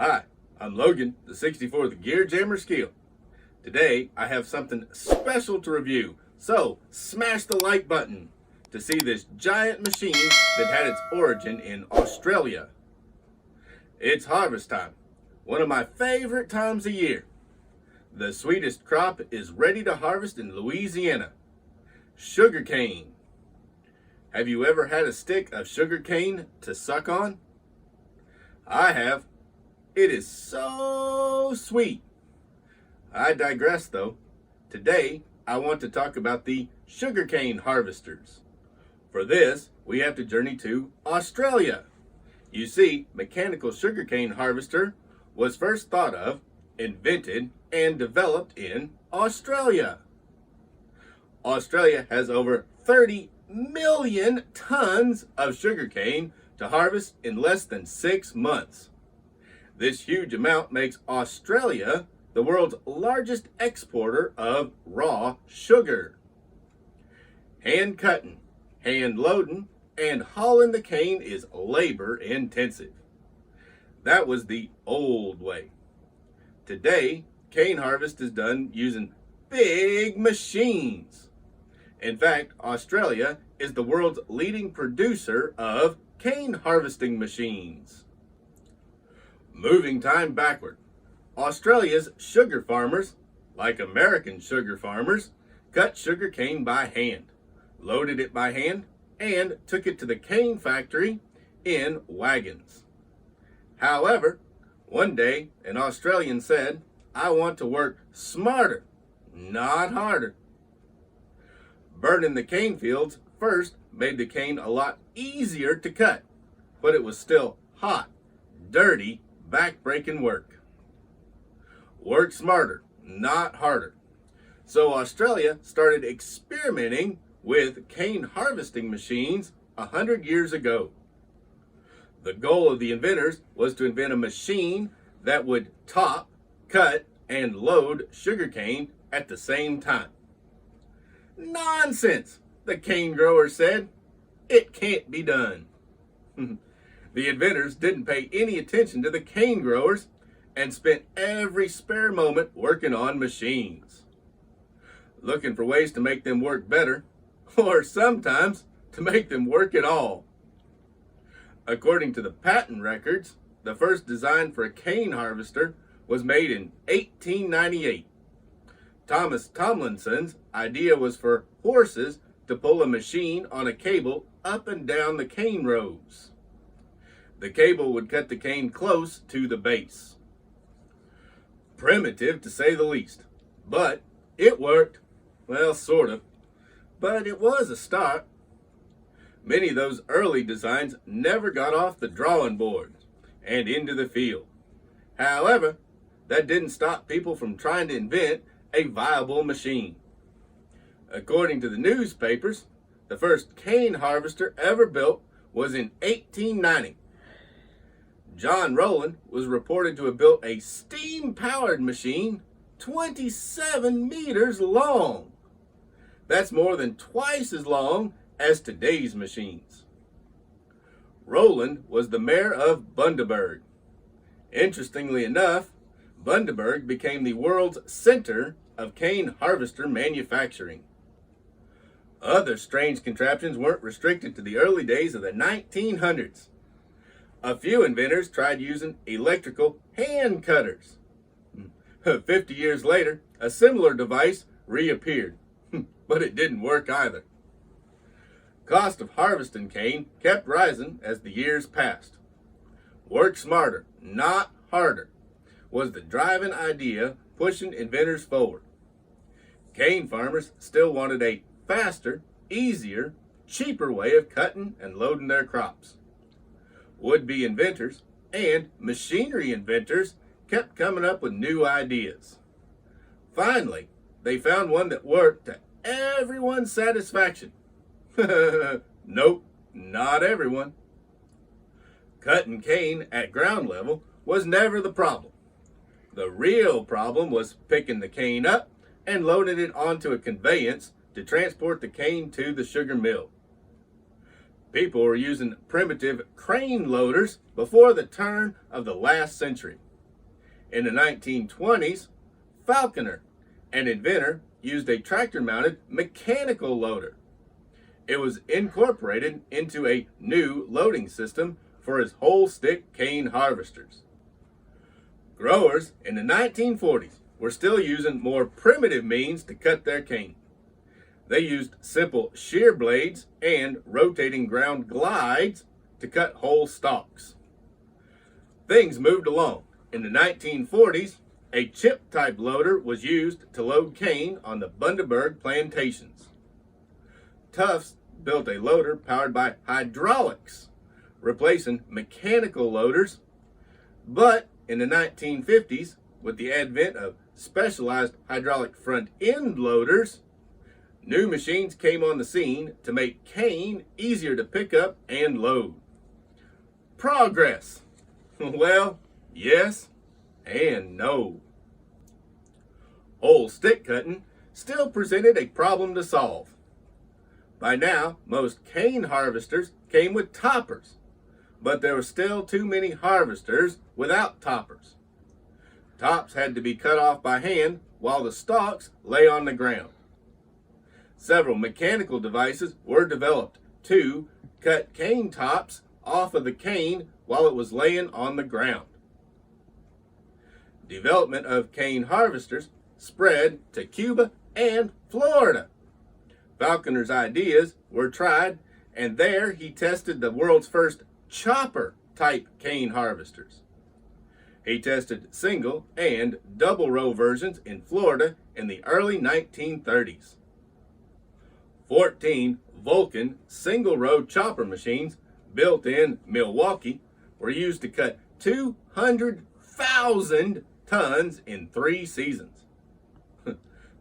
Hi, I'm Logan, the 64th Gear Jammer Skeele. Today, I have something special to review, so smash the like button to see this giant machine that had its origin in Australia. It's harvest time, one of my favorite times of year. The sweetest crop is ready to harvest in Louisiana, sugarcane. Have you ever had a stick of sugarcane to suck on? I have. It is so sweet. I digress though. Today, I want to talk about the Sugarcane Harvesters. For this, we have to journey to Australia. You see, mechanical sugarcane harvester was first thought of, invented, and developed in Australia. Australia has over 30 million tons of sugarcane to harvest in less than 6 months. This huge amount makes Australia the world's largest exporter of raw sugar. Hand cutting, hand loading, and hauling the cane is labor intensive. That was the old way. Today, cane harvest is done using big machines. In fact, Australia is the world's leading producer of cane harvesting machines. Moving time backward, Australia's sugar farmers, like American sugar farmers, cut sugar cane by hand, loaded it by hand, and took it to the cane factory in wagons. However, one day an Australian said, "I want to work smarter, not harder." Burning the cane fields first made the cane a lot easier to cut, but it was still hot, dirty, back-breaking work. Work smarter, not harder. So Australia started experimenting with cane harvesting machines 100 years ago. The goal of the inventors was to invent a machine that would top, cut, and load sugarcane at the same time. Nonsense, the cane growers said. It can't be done. The inventors didn't pay any attention to the cane growers and spent every spare moment working on machines, looking for ways to make them work better, or sometimes to make them work at all. According to the patent records, the first design for a cane harvester was made in 1898. Thomas Tomlinson's idea was for horses to pull a machine on a cable up and down the cane rows. The cable would cut the cane close to the base. Primitive to say the least, but it worked. Well, sort of, but it was a start. Many of those early designs never got off the drawing board and into the field. However, that didn't stop people from trying to invent a viable machine. According to the newspapers, the first cane harvester ever built was in 1890. John Rowland was reported to have built a steam-powered machine 27 meters long. That's more than twice as long as today's machines. Rowland was the mayor of Bundaberg. Interestingly enough, Bundaberg became the world's center of cane harvester manufacturing. Other strange contraptions weren't restricted to the early days of the 1900s. A few inventors tried using electrical hand cutters. 50 years later, a similar device reappeared, but it didn't work either. Cost of harvesting cane kept rising as the years passed. Work smarter, not harder, was the driving idea pushing inventors forward. Cane farmers still wanted a faster, easier, cheaper way of cutting and loading their crops. Would-be inventors and machinery inventors kept coming up with new ideas. Finally, they found one that worked to everyone's satisfaction. Nope, not everyone. Cutting cane at ground level was never the problem. The real problem was picking the cane up and loading it onto a conveyance to transport the cane to the sugar mill. People were using primitive crane loaders before the turn of the last century. In the 1920s, Falconer, an inventor, used a tractor-mounted mechanical loader. It was incorporated into a new loading system for his whole-stick cane harvesters. Growers in the 1940s were still using more primitive means to cut their cane. They used simple shear blades and rotating ground glides to cut whole stalks. Things moved along. In the 1940s, a chip-type loader was used to load cane on the Bundaberg plantations. Tufts built a loader powered by hydraulics, replacing mechanical loaders. But in the 1950s, with the advent of specialized hydraulic front-end loaders, new machines came on the scene to make cane easier to pick up and load. Progress. Well, yes and no. Whole stick cutting still presented a problem to solve. By now, most cane harvesters came with toppers, but there were still too many harvesters without toppers. Tops had to be cut off by hand while the stalks lay on the ground. Several mechanical devices were developed to cut cane tops off of the cane while it was laying on the ground. Development of cane harvesters spread to Cuba and Florida. Falconer's ideas were tried, and there he tested the world's first chopper-type cane harvesters. He tested single and double row versions in Florida in the early 1930s. 14 Vulcan single-row chopper machines built in Milwaukee were used to cut 200,000 tons in 3 seasons.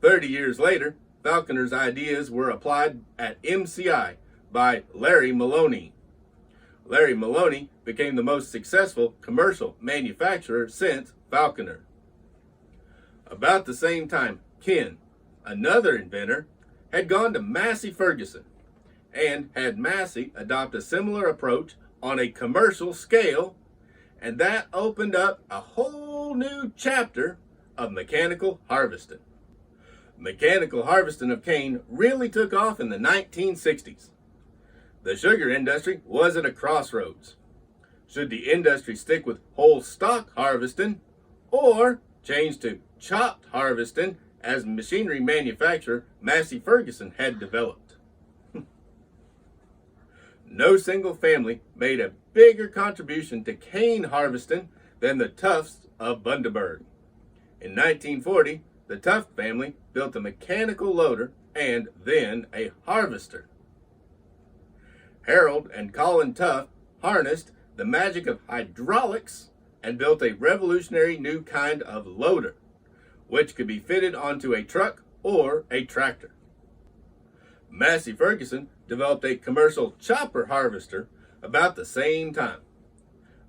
30 years later, Falconer's ideas were applied at MCI by Larry Maloney. Larry Maloney became the most successful commercial manufacturer since Falconer. About the same time, Ken, another inventor, had gone to Massey Ferguson and had Massey adopt a similar approach on a commercial scale, and that opened up a whole new chapter of mechanical harvesting. Mechanical harvesting of cane really took off in the 1960s. The sugar industry was at a crossroads. Should the industry stick with whole stock harvesting or change to chopped harvesting as machinery manufacturer Massey Ferguson had developed? No single family made a bigger contribution to cane harvesting than the Tufts of Bundaberg. In 1940, the Tuft family built a mechanical loader and then a harvester. Harold and Colin Tuft harnessed the magic of hydraulics and built a revolutionary new kind of loader, which could be fitted onto a truck or a tractor. Massey Ferguson developed a commercial chopper harvester about the same time.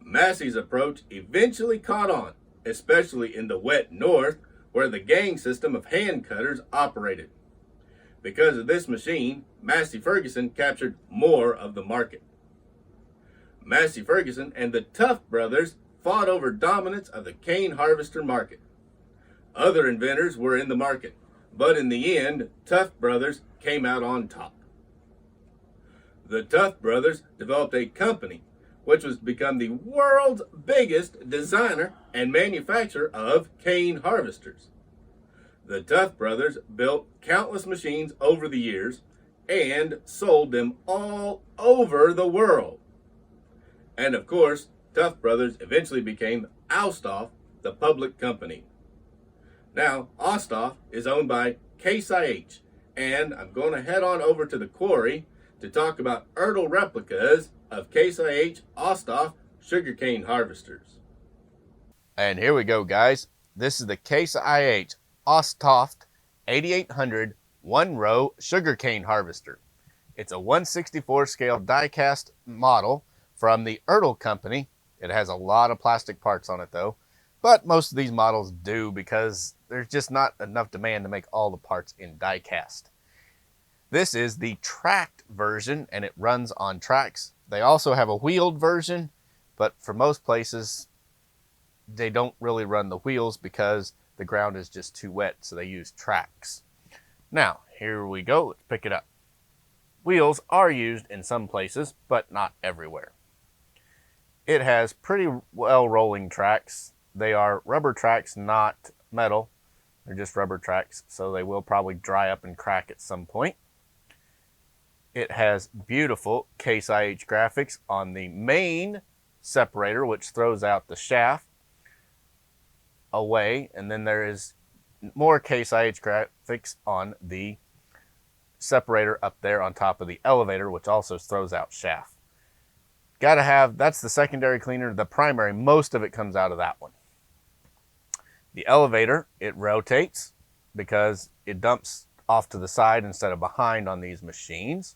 Massey's approach eventually caught on, especially in the wet north where the gang system of hand cutters operated. Because of this machine, Massey Ferguson captured more of the market. Massey Ferguson and the Tuft brothers fought over dominance of the cane harvester market. Other inventors were in the market, but in the end, Tuft brothers came out on top. The Tuft brothers developed a company which was to become the world's biggest designer and manufacturer of cane harvesters. The Tuft brothers built countless machines over the years and sold them all over the world. And of course, Tuft brothers eventually became Austoft, the public company. Now, Austoft is owned by Case IH, and I'm going to head on over to the quarry to talk about Ertl replicas of Case IH Austoft SugarCane Harvesters. And here we go, guys. This is the Case IH Austoft 8800 one-row sugarcane harvester. It's a 1/64 scale die-cast model from the Ertl company. It has a lot of plastic parts on it though, but most of these models do because there's just not enough demand to make all the parts in die-cast. This is the tracked version and it runs on tracks. They also have a wheeled version, but for most places they don't really run the wheels because the ground is just too wet, so they use tracks. Now, here we go. Let's pick it up. Wheels are used in some places, but not everywhere. It has pretty well rolling tracks. They are rubber tracks, not metal. They're just rubber tracks, so they will probably dry up and crack at some point. It has beautiful Case IH graphics on the main separator, which throws out the shaft away, and then there is more Case IH graphics on the separator up there on top of the elevator, which also throws out shaft. Gotta have, that's the secondary cleaner. The primary, most of it comes out of that one. The elevator, it rotates because it dumps off to the side instead of behind on these machines.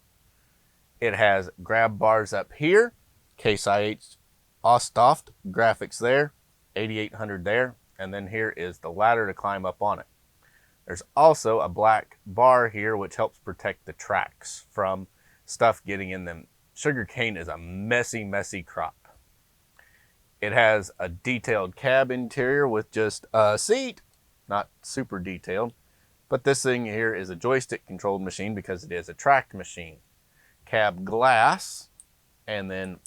It has grab bars up here, Case IH Austoft graphics there, 8800 there, and then here is the ladder to climb up on it. There's also a black bar here which helps protect the tracks from stuff getting in them. Sugarcane is a messy, messy crop. It has a detailed cab interior with just a seat, not super detailed, but this thing here is a joystick controlled machine because it is a tracked machine. Cab glass, and then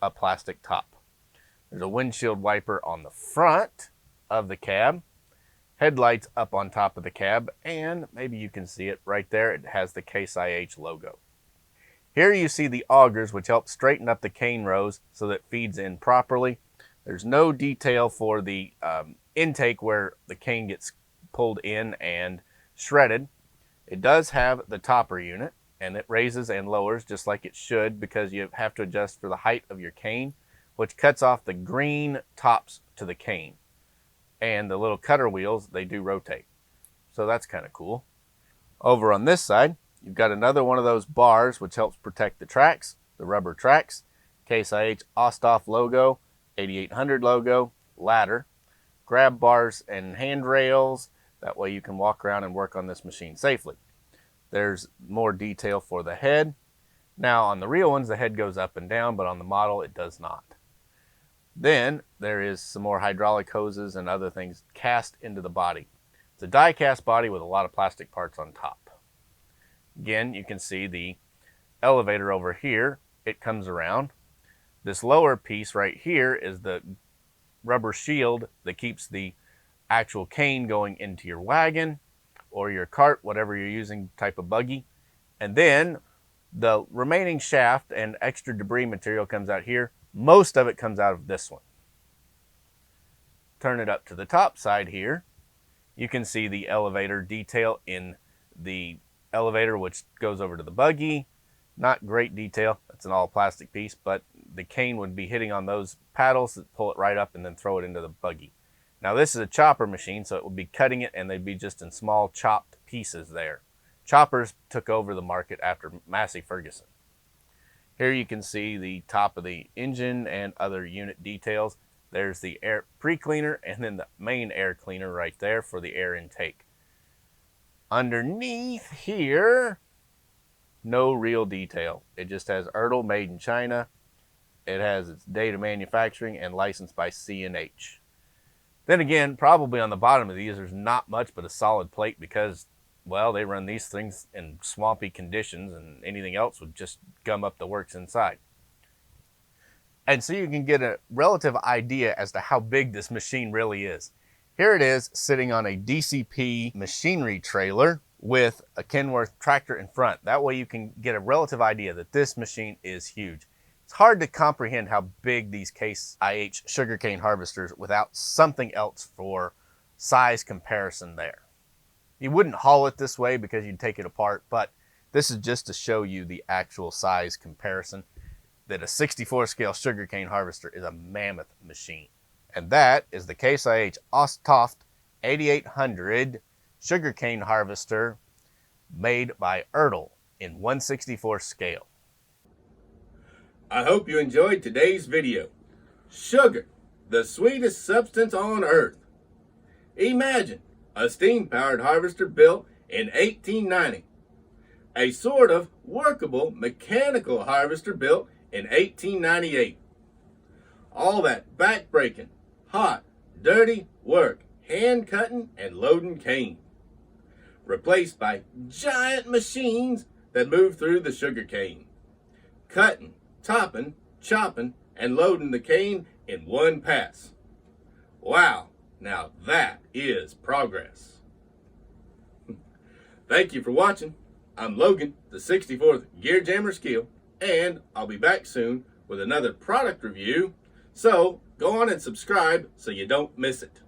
a plastic top. There's a windshield wiper on the front of the cab, headlights up on top of the cab, and maybe you can see it right there. It has the Case IH logo. Here you see the augers, which help straighten up the cane rows so that it feeds in properly. There's no detail for the intake where the cane gets pulled in and shredded. It does have the topper unit, and it raises and lowers just like it should because you have to adjust for the height of your cane, which cuts off the green tops to the cane. And the little cutter wheels, they do rotate. So that's kind of cool. Over on this side, you've got another one of those bars which helps protect the tracks, the rubber tracks, Case IH Austoft logo, 8800 logo, ladder, grab bars and handrails. That way you can walk around and work on this machine safely. There's more detail for the head. Now on the real ones, the head goes up and down, but on the model, it does not. Then there is some more hydraulic hoses and other things cast into the body. It's a die cast body with a lot of plastic parts on top. Again, you can see the elevator over here. It comes around. This lower piece right here is the rubber shield that keeps the actual cane going into your wagon or your cart, whatever you're using, type of buggy. And then the remaining shaft and extra debris material comes out here. Most of it comes out of this one. Turn it up to the top side here. You can see the elevator detail in the elevator, which goes over to the buggy. Not great detail. It's an all plastic piece, but the cane would be hitting on those paddles that pull it right up and then throw it into the buggy. Now this is a chopper machine, so it would be cutting it and they'd be just in small chopped pieces there. Choppers took over the market after Massey Ferguson. Here you can see the top of the engine and other unit details. There's the air pre-cleaner and then the main air cleaner right there for the air intake. Underneath here, no real detail. It just has Ertl made in China. It has its date of manufacturing and licensed by C&H. Then again, probably on the bottom of these, there's not much but a solid plate because, well, they run these things in swampy conditions and anything else would just gum up the works inside. And so you can get a relative idea as to how big this machine really is. Here it is sitting on a DCP machinery trailer with a Kenworth tractor in front. That way you can get a relative idea that this machine is huge. It's hard to comprehend how big these Case IH sugarcane harvesters without something else for size comparison there. You wouldn't haul it this way because you'd take it apart, but this is just to show you the actual size comparison that a 64 scale sugarcane harvester is a mammoth machine. And that is the Case IH Austoft 8800 sugarcane harvester made by Ertl in 1/64 scale. I hope you enjoyed today's video. Sugar, the sweetest substance on earth. Imagine a steam-powered harvester built in 1890. A sort of workable mechanical harvester built in 1898. All that back-breaking, hot, dirty work hand cutting and loading cane, replaced by giant machines that move through the sugar cane, cutting, topping, chopping, and loading the cane in one pass. Wow, now that is progress. Thank you for watching. I'm Logan, the 64th Gear Jammer Skeele, and I'll be back soon with another product review. So go on and subscribe so you don't miss it.